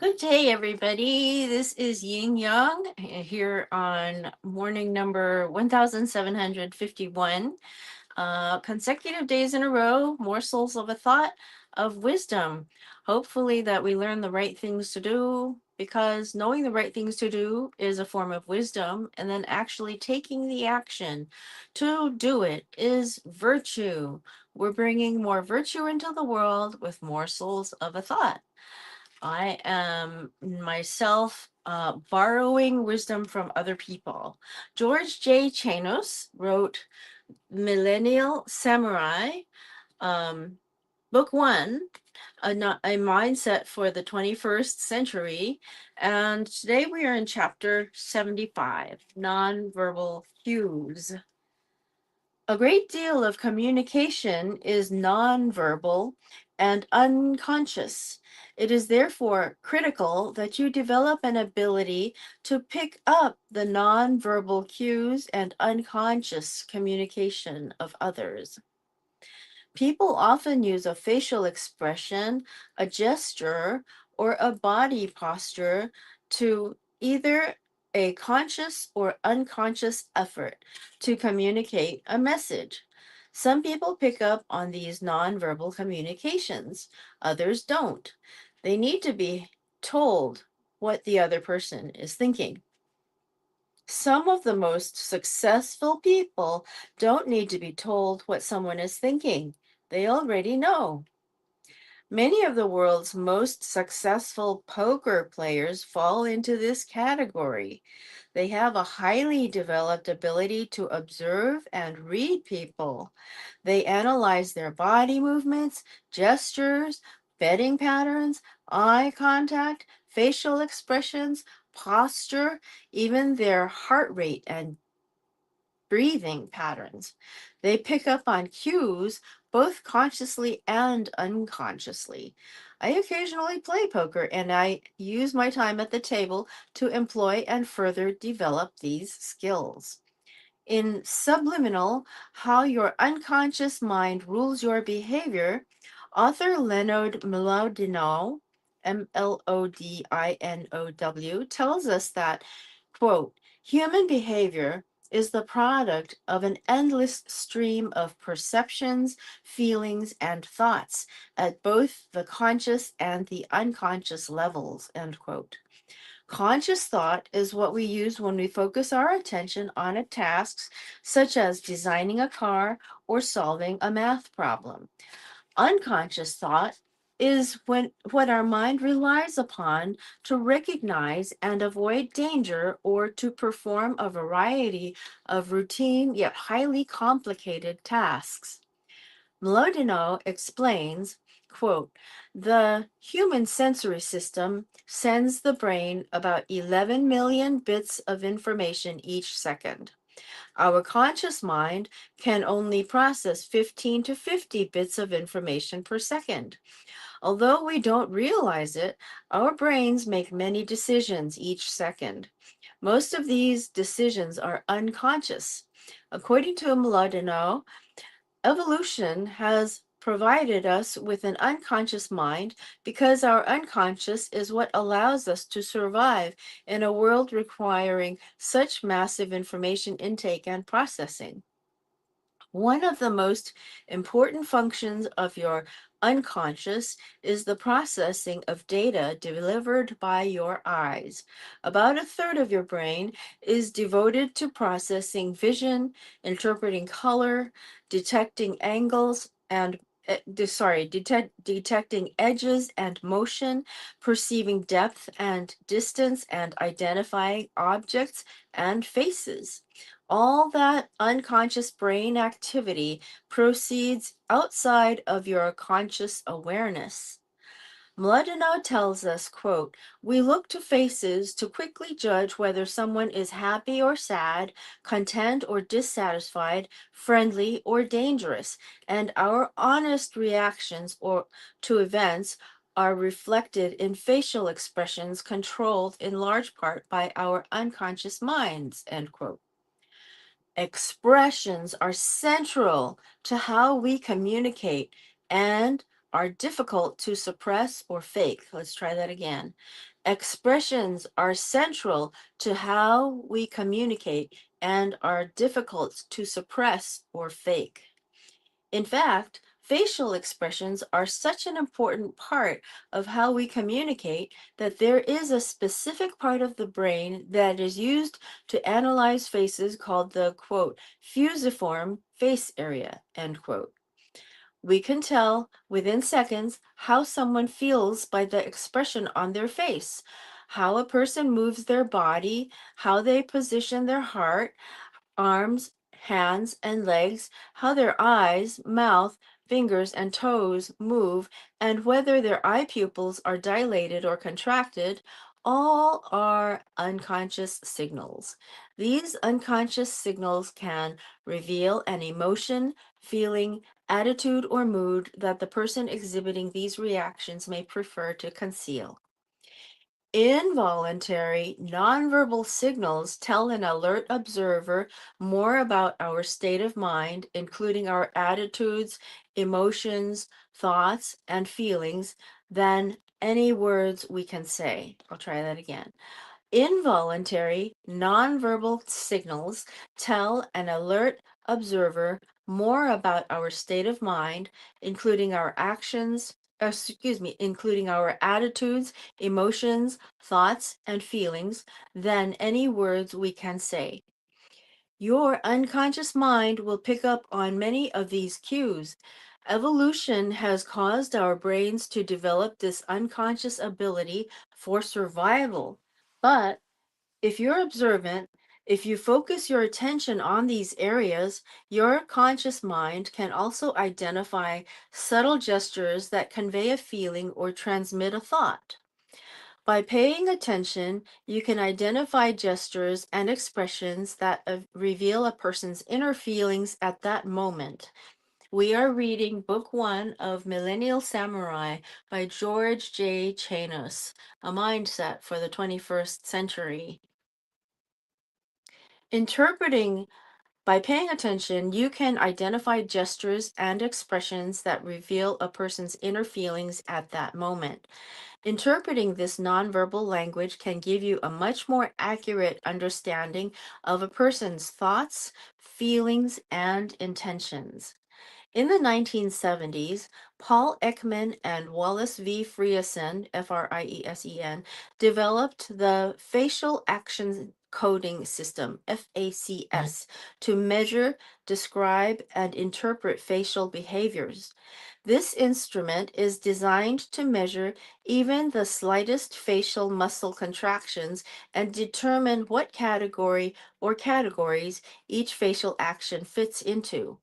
Good day, everybody. This is Yin Yang here on morning number 1751. Consecutive days in a row, morsels of a thought of wisdom. Hopefully, that we learn the right things to do because knowing the right things to do is a form of wisdom, and then actually taking the action to do it is virtue. We're bringing more virtue into the world with morsels of a thought. I am myself borrowing wisdom from other people. George J. Chanos wrote Millennial Samurai, um, Book One, a mindset for the 21st century. And today we are in chapter 75, nonverbal cues. A great deal of communication is nonverbal and unconscious. It is therefore critical that you develop an ability to pick up the nonverbal cues and unconscious communication of others. People often use a facial expression, a gesture, or a body posture to either a conscious or unconscious effort to communicate a message. Some people pick up on these nonverbal communications, others don't. They need to be told what the other person is thinking. Some of the most successful people don't need to be told what someone is thinking. They already know. Many of the world's most successful poker players fall into this category. They have a highly developed ability to observe and read people. They analyze their body movements, gestures, betting patterns, eye contact, facial expressions, posture, even their heart rate and breathing patterns. They pick up on cues both consciously and unconsciously. I occasionally play poker and I use my time at the table to employ and further develop these skills. In Subliminal, How Your Unconscious Mind Rules Your Behavior, author Leonard Mlodinow, Mlodinow, tells us that, quote, human behavior is the product of an endless stream of perceptions, feelings, and thoughts at both the conscious and the unconscious levels, end quote. Conscious thought is what we use when we focus our attention on a task, such as designing a car or solving a math problem. Unconscious thought is when what our mind relies upon to recognize and avoid danger or to perform a variety of routine yet highly complicated tasks. Mlodinow explains, quote, the human sensory system sends the brain about 11 million bits of information each second. Our conscious mind can only process 15 to 50 bits of information per second. Although we don't realize it, our brains make many decisions each second. Most of these decisions are unconscious. According to Mlodinow, evolution has provided us with an unconscious mind because our unconscious is what allows us to survive in a world requiring such massive information intake and processing. One of the most important functions of your unconscious is the processing of data delivered by your eyes. About a third of your brain is devoted to processing vision, interpreting color, detecting angles, and detecting edges and motion, perceiving depth and distance, and identifying objects and faces. All that unconscious brain activity proceeds outside of your conscious awareness. Mlodinow tells us, quote, we look to faces to quickly judge whether someone is happy or sad, content or dissatisfied, friendly or dangerous, and our honest reactions to events are reflected in facial expressions controlled in large part by our unconscious minds, end quote. Expressions are central to how we communicate and are difficult to suppress or fake. Let's try that again. Expressions are central to how we communicate and are difficult to suppress or fake. In fact, facial expressions are such an important part of how we communicate that there is a specific part of the brain that is used to analyze faces called the quote, fusiform face area, end quote. We can tell within seconds how someone feels by the expression on their face, how a person moves their body, how they position their heart, arms, hands, and legs, how their eyes, mouth, fingers, and toes move, and whether their eye pupils are dilated or contracted, all are unconscious signals. These unconscious signals can reveal an emotion, feeling, attitude, or mood that the person exhibiting these reactions may prefer to conceal. Involuntary nonverbal signals tell an alert observer more about our state of mind, including our attitudes, emotions, thoughts, and feelings, than any words we can say. I'll try that again. Involuntary, nonverbal signals tell an alert observer more about our state of mind, including our actions, including our attitudes, emotions, thoughts, and feelings, than any words we can say. Your unconscious mind will pick up on many of these cues. Evolution has caused our brains to develop this unconscious ability for survival. But if you're observant, if you focus your attention on these areas, your conscious mind can also identify subtle gestures that convey a feeling or transmit a thought. By paying attention, you can identify gestures and expressions that reveal a person's inner feelings at that moment. We are reading Book One of Millennial Samurai by George J. Chanos, A Mindset for the 21st Century. Interpreting by paying attention, you can identify gestures and expressions that reveal a person's inner feelings at that moment. Interpreting this nonverbal language can give you a much more accurate understanding of a person's thoughts, feelings, and intentions. In the 1970s, Paul Ekman and Wallace V. Friesen, Friesen, developed the Facial Action Coding System, FACS, to measure, describe, and interpret facial behaviors. This instrument is designed to measure even the slightest facial muscle contractions and determine what category or categories each facial action fits into.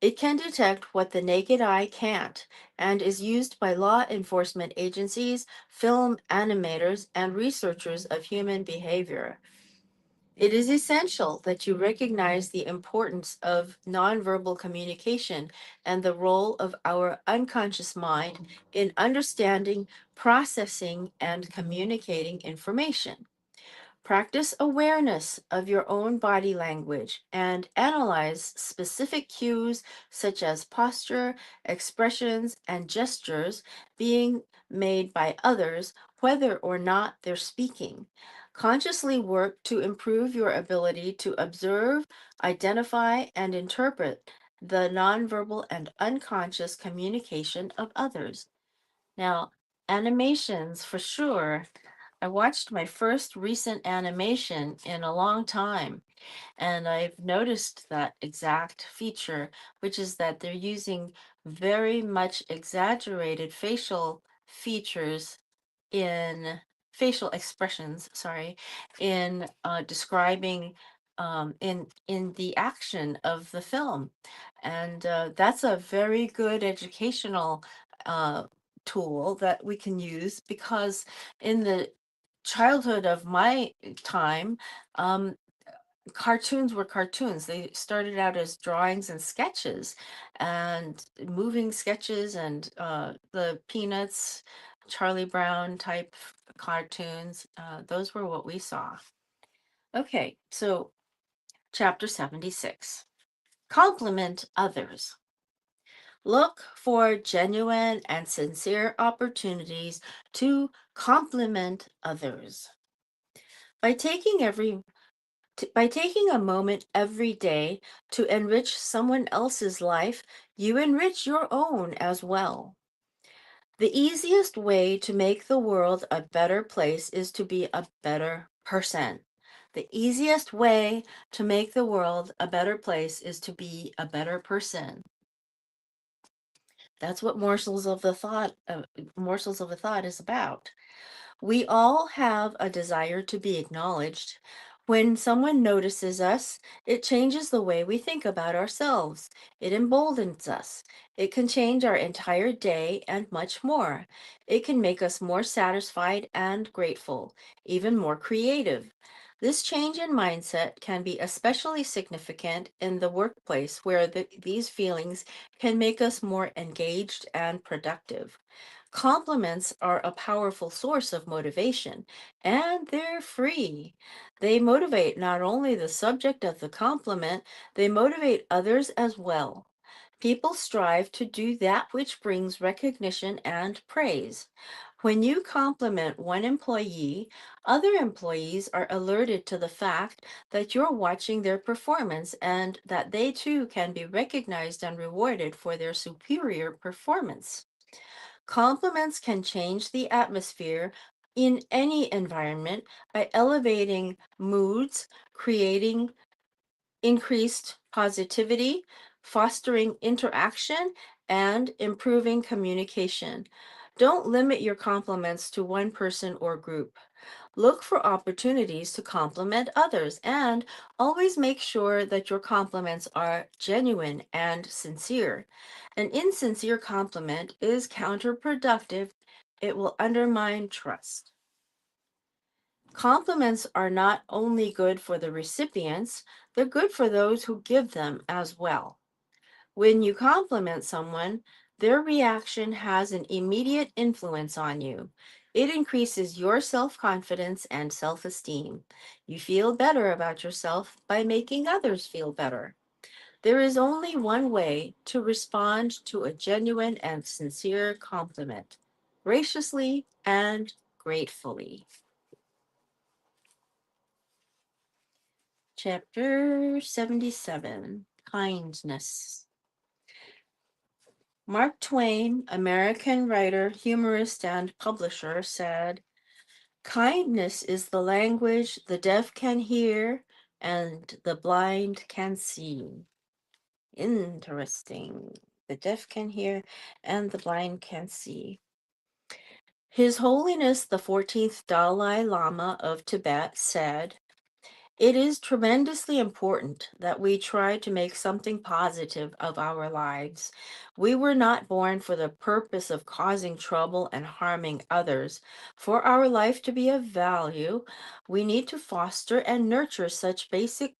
It can detect what the naked eye can't and is used by law enforcement agencies, film animators, and researchers of human behavior. It is essential that you recognize the importance of nonverbal communication and the role of our unconscious mind in understanding, processing, and communicating information. Practice awareness of your own body language and analyze specific cues such as posture, expressions, and gestures being made by others, whether or not they're speaking. Consciously work to improve your ability to observe, identify, and interpret the nonverbal and unconscious communication of others. Now, animations for sure. I watched my first recent animation in a long time, and I've noticed that exact feature, which is that they're using very much exaggerated facial features in facial expressions, sorry, in describing in the action of the film, and that's a very good educational uh, tool that we can use because in the childhood of my time, um, cartoons were cartoons. They started out as drawings and sketches and moving sketches and the Peanuts, Charlie Brown type cartoons. Those were what we saw. Okay, so chapter 76. Compliment others. Look for genuine and sincere opportunities to compliment others. By taking every by taking a moment every day to enrich someone else's life, you enrich your own as well. The easiest way to make the world a better place is to be a better person. The easiest way to make the world a better place is to be a better person. That's what morsels of a thought is about. We all have a desire to be acknowledged. When someone notices us, it changes the way we think about ourselves. It emboldens us. It can change our entire day and much more. It can make us more satisfied and grateful, even more creative. This change in mindset can be especially significant in the workplace where these feelings can make us more engaged and productive. Compliments are a powerful source of motivation, and they're free. They motivate not only the subject of the compliment, they motivate others as well. People strive to do that which brings recognition and praise. When you compliment one employee, other employees are alerted to the fact that you're watching their performance and that they too can be recognized and rewarded for their superior performance. Compliments can change the atmosphere in any environment by elevating moods, creating increased positivity, fostering interaction, and improving communication. Don't limit your compliments to one person or group. Look for opportunities to compliment others and always make sure that your compliments are genuine and sincere. An insincere compliment is counterproductive, it will undermine trust. Compliments are not only good for the recipients, they're good for those who give them as well. When you compliment someone, their reaction has an immediate influence on you. It increases your self confidence and self esteem. You feel better about yourself by making others feel better. There is only one way to respond to a genuine and sincere compliment: graciously and gratefully. Chapter 77: Kindness. Mark Twain, American writer, humorist, and publisher, said, "Kindness is the language the deaf can hear and the blind can see." Interesting. The deaf can hear and the blind can see. His Holiness the 14th Dalai Lama of Tibet said, "It is tremendously important that we try to make something positive of our lives. We were not born for the purpose of causing trouble and harming others. For our life to be of value, we need to foster and nurture such basic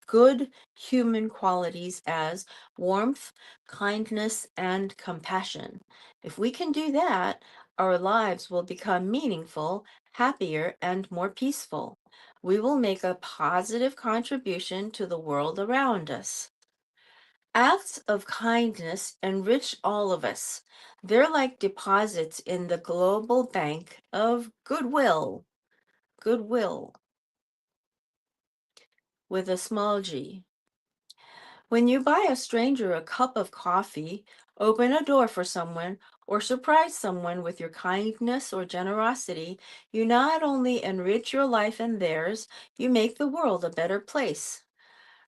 good human qualities as warmth, kindness, and compassion. If we can do that, our lives will become meaningful, happier, and more peaceful. We will make a positive contribution to the world around us." Acts of kindness enrich all of us. They're like deposits in the global bank of goodwill. Goodwill with a small g. When you buy a stranger a cup of coffee, open a door for someone, or surprise someone with your kindness or generosity, you not only enrich your life and theirs, you make the world a better place.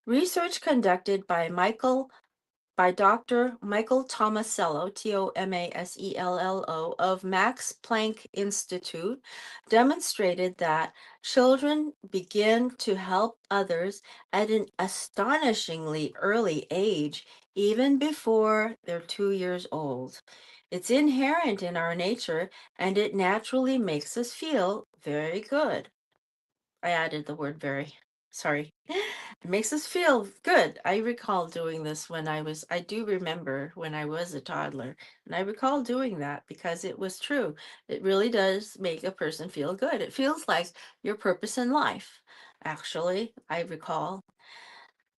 Research conducted by Dr. Michael Tomasello, Tomasello, of Max Planck Institute, demonstrated that children begin to help others at an astonishingly early age, even before they're 2 years old. It's inherent in our nature, and it naturally makes us feel very good. I added the word very. Sorry. It makes us feel good. I recall doing this I do remember when I was a toddler, and I recall doing that because it was true. It really does make a person feel good. It feels like your purpose in life. Actually, I recall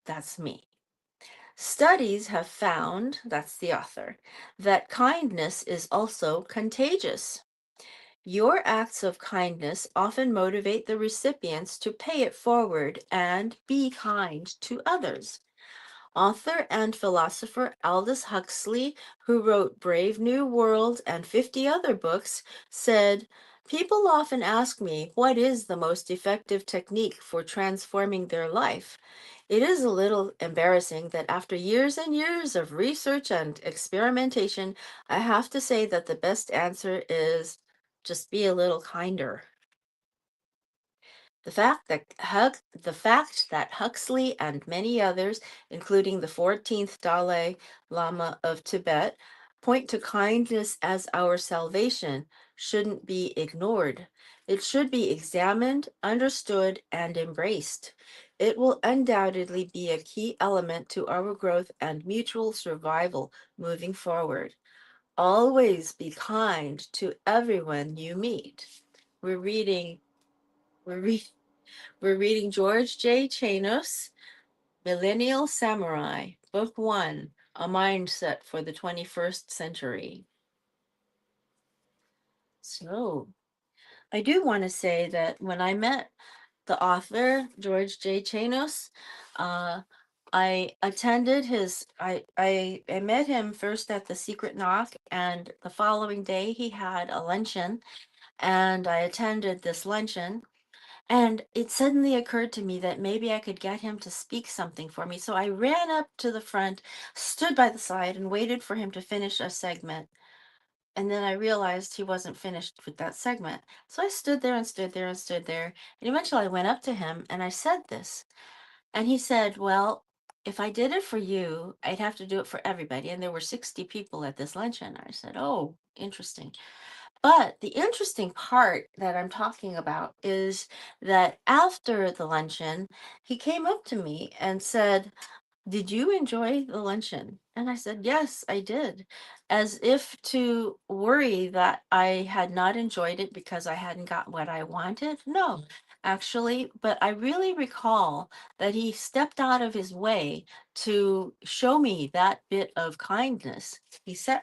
that's me. Studies have found, that's the author, that kindness is also contagious. Your acts of kindness often motivate the recipients to pay it forward and be kind to others. Author and philosopher Aldous Huxley, who wrote Brave New World and 50 other books, said, "People often ask me what is the most effective technique for transforming their life. It is a little embarrassing that after years and years of research and experimentation, I have to say that the best answer is just be a little kinder." The fact that Huxley and many others, including the 14th Dalai Lama of Tibet, point to kindness as our salvation shouldn't be ignored. It should be examined, understood, and embraced. It will undoubtedly be a key element to our growth and mutual survival moving forward. Always be kind to everyone you meet. We're reading, we're reading. We're reading George J. Chanos, Millennial Samurai, Book One, A Mindset for the 21st Century. So, I do want to say that when I met the author, George J. Chanos, uh, I attended I met him first at the Secret Knock, and the following day he had a luncheon, and I attended this luncheon. And it suddenly occurred to me that maybe I could get him to speak something for me. So I ran up to the front, stood by the side, and waited for him to finish a segment. And then I realized he wasn't finished with that segment. So I stood there and stood there and stood there. And eventually I went up to him and I said this. And he said, "Well, if I did it for you, I'd have to do it for everybody." And there were 60 people at this luncheon. I said, "Oh, interesting." But the interesting part that I'm talking about is that after the luncheon, he came up to me and said, "Did you enjoy the luncheon?" And I said, "Yes, I did," as if to worry that I had not enjoyed it because I hadn't got what I wanted. No, actually, but I really recall that he stepped out of his way to show me that bit of kindness. He said,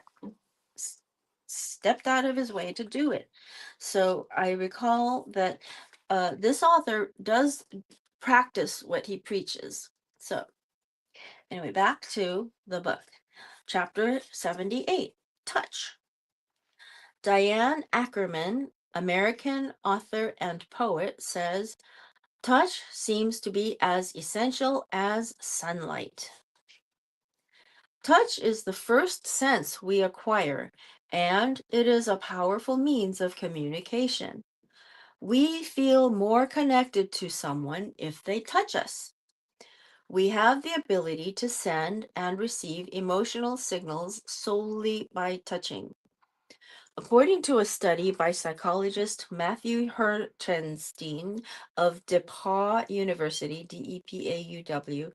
s- stepped out of his way to do it. So I recall that this author does practice what he preaches. So, anyway, back to the book. Chapter 78, Touch. Diane Ackerman, American author and poet, says, "Touch seems to be as essential as sunlight." Touch is the first sense we acquire, and it is a powerful means of communication. We feel more connected to someone if they touch us. We have the ability to send and receive emotional signals solely by touching. According to a study by psychologist Matthew Hertenstein of DePauw University, DEPAUW,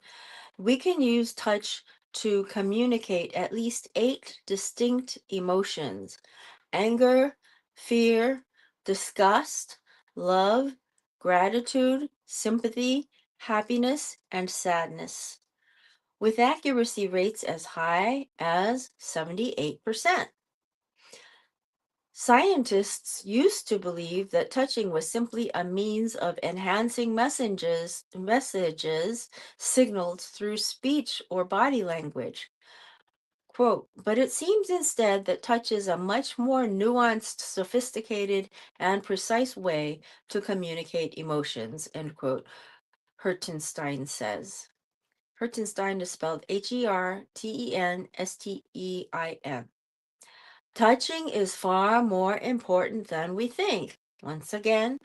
we can use touch to communicate at least 8 distinct emotions: anger, fear, disgust, love, gratitude, sympathy, happiness, and sadness, with accuracy rates as high as 78%. Scientists used to believe that touching was simply a means of enhancing messages signaled through speech or body language. Quote, "But it seems instead that touch is a much more nuanced, sophisticated, and precise way to communicate emotions," end quote, Hertenstein says. Hertenstein is spelled Hertenstein. Touching is far more important than we think. Once again,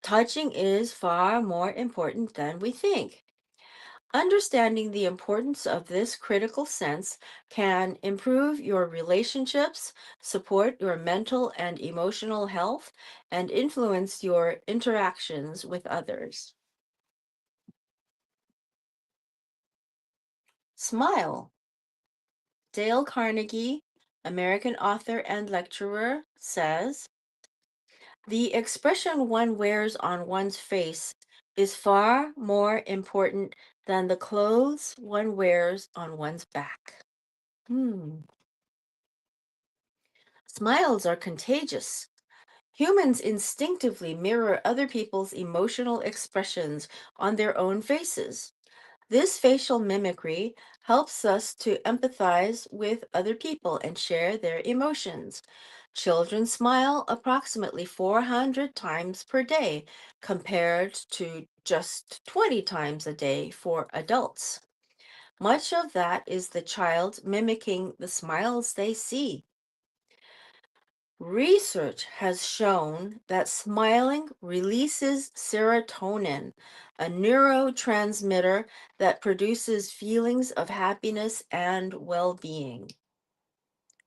touching is far more important than we think. Understanding the importance of this critical sense can improve your relationships, support your mental and emotional health, and influence your interactions with others. Smile. Dale Carnegie, American author and lecturer, says, "The expression one wears on one's face is far more important than the clothes one wears on one's back. Hmm. Smiles are contagious. Humans instinctively mirror other people's emotional expressions on their own faces. This facial mimicry helps us to empathize with other people and share their emotions. Children smile approximately 400 times per day, compared to just 20 times a day for adults. Much of that is the child mimicking the smiles they see. Research has shown that smiling releases serotonin, a neurotransmitter that produces feelings of happiness and well being.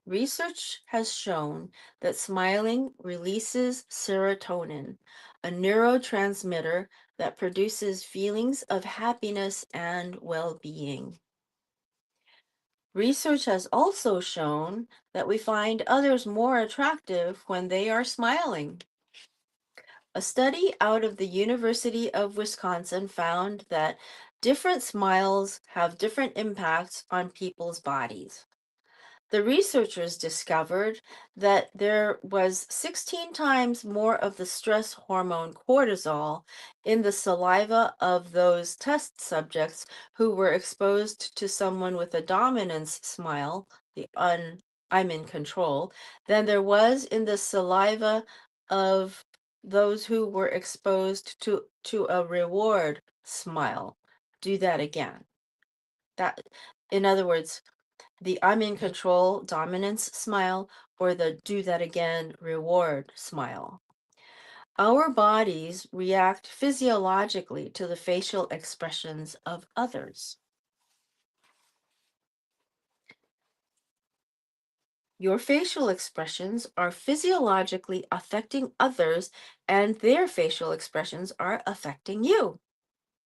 Research has shown that smiling releases serotonin, a neurotransmitter that produces feelings of happiness and well being. Research has also shown that we find others more attractive when they are smiling. A study out of the University of Wisconsin found that different smiles have different impacts on people's bodies. The researchers discovered that there was 16 times more of the stress hormone cortisol in the saliva of those test subjects who were exposed to someone with a dominance smile, I'm in control, than there was in the saliva of those who were exposed to a reward smile. Do that again. That, in other words, the I'm in control dominance smile or the do that again reward smile. Our bodies react physiologically to the facial expressions of others. Your facial expressions are physiologically affecting others, and their facial expressions are affecting you.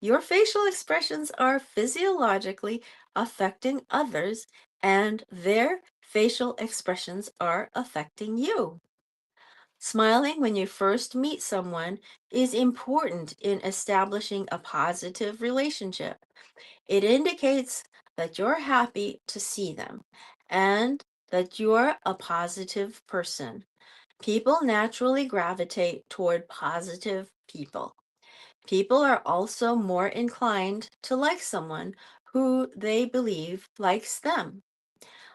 Your facial expressions are physiologically affecting others, and their facial expressions are affecting you. Smiling when you first meet someone is important in establishing a positive relationship. It indicates that you're happy to see them and that you're a positive person. People naturally gravitate toward positive people. People are also more inclined to like someone who they believe likes them.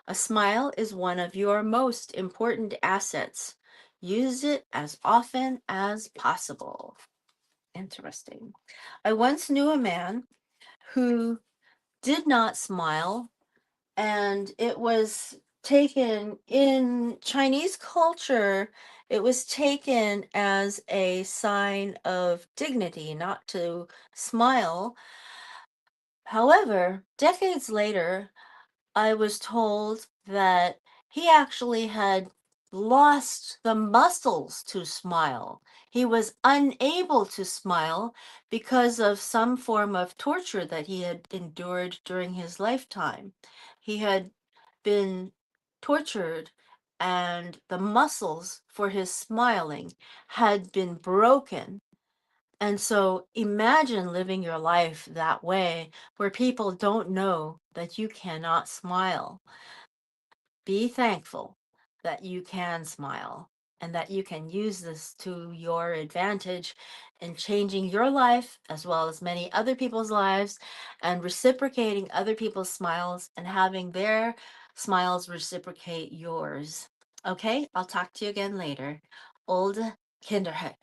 A smile is one of your most important assets. Use it as often as possible. Interesting. I once knew a man who did not smile, and it was taken in Chinese culture, it was taken as a sign of dignity not to smile. However, decades later, I was told that he actually had lost the muscles to smile. He was unable to smile because of some form of torture that he had endured during his lifetime. He had been tortured, and the muscles for his smiling had been broken. And so imagine living your life that way where people don't know that you cannot smile. Be thankful that you can smile and that you can use this to your advantage in changing your life as well as many other people's lives and reciprocating other people's smiles and having their smiles reciprocate yours. Okay, I'll talk to you again later. Old Kinderheck.